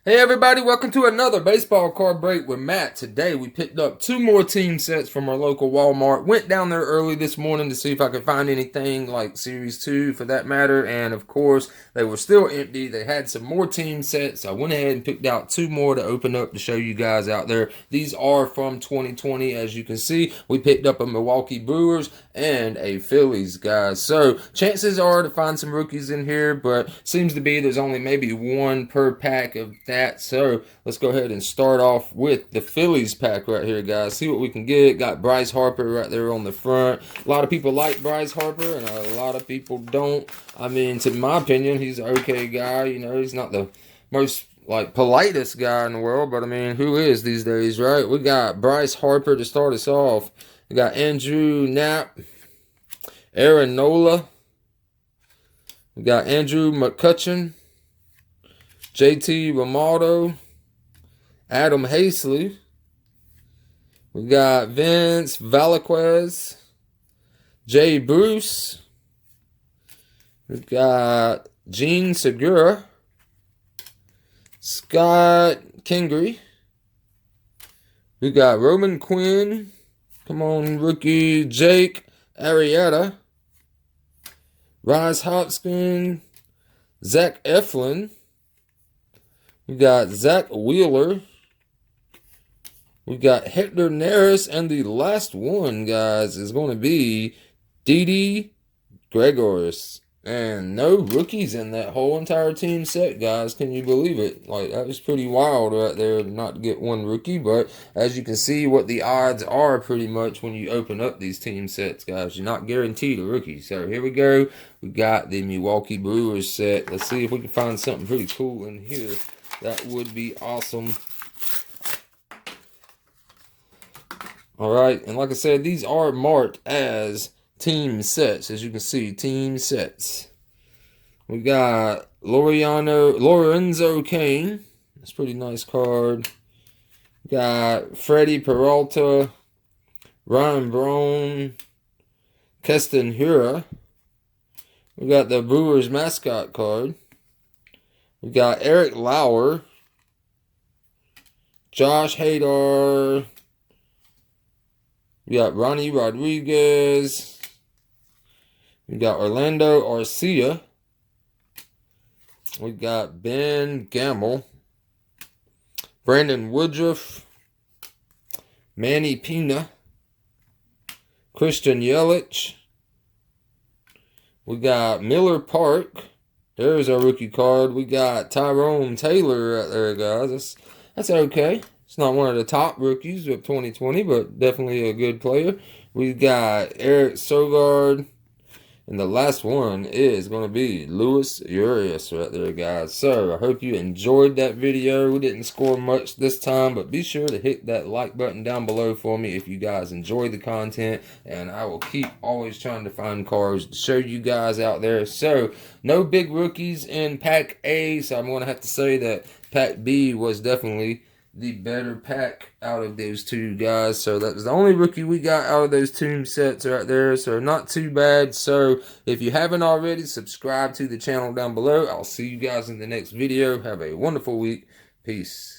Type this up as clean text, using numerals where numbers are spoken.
Hey everybody, welcome to another baseball card break with Matt. Today we picked up two more team sets from our local Walmart. Went down there early this morning to see if I could find anything like Series 2 for that matter. And of course, they were still empty. They had some more team sets. I went ahead and picked out two more to open up to show you guys out there. These are from 2020. As you can see, we picked up a Milwaukee Brewers and a Phillies, guys. So chances are to find some rookies in here, but seems to be there's only maybe one per pack of that. So let's go ahead and start off with the Phillies pack right here, guys. See what we can get. Got Bryce Harper right there on the front. A lot of people like Bryce Harper and a lot of people don't. I mean, to my opinion, he's an okay guy. You know, he's not the most politest guy in the world, but I mean, who is these days, right? We got Bryce Harper to start us off. We got Andrew Knapp, Aaron Nola. We got Andrew McCutchen, JT Realmuto, Adam Haseley. We got Vince Velasquez, Jay Bruce. We got Gene Segura, Scott Kingery. We got Roman Quinn. Come on, rookie Jake Arrieta. Rhys Hoskins, Zach Eflin. We got Zach Wheeler. We got Hector Neris. And the last one, guys, is going to be Didi Gregorius. And no rookies in that whole entire team set, guys. Can you believe it? Like, that was pretty wild right there not to get one rookie. But as you can see what the odds are pretty much when you open up these team sets, guys. You're not guaranteed a rookie. So here we go. We got the Milwaukee Brewers set. Let's see if we can find something pretty cool in here. That would be awesome. All right. And like I said, these are marked as team sets. As you can see, team sets. We got Lorenzo Cain. That's a pretty nice card. We got Freddie Peralta, Ryan Braun, Keston Hiura. We got the Brewers mascot card. We got Eric Lauer, Josh Hader. We got Ronnie Rodriguez. We got Orlando Arcia. We got Ben Gamble. Brandon Woodruff. Manny Pina. Christian Yelich. We got Miller Park. There's our rookie card. We got Tyrone Taylor right there, guys. That's okay. It's not one of the top rookies of 2020, but definitely a good player. We got Eric Sogard. And the last one is going to be Luis Urias right there, guys. So, I hope you enjoyed that video. We didn't score much this time, but be sure to hit that like button down below for me if you guys enjoyed the content. And I will keep always trying to find cards to show you guys out there. So, no big rookies in Pack A, so I'm going to have to say that Pack B was definitely the better pack out of those two, guys. So that was the only rookie we got out of those team sets right there. So not too bad. So if you haven't already, subscribe to the channel down below. I'll see you guys in the next video. Have a wonderful week. Peace.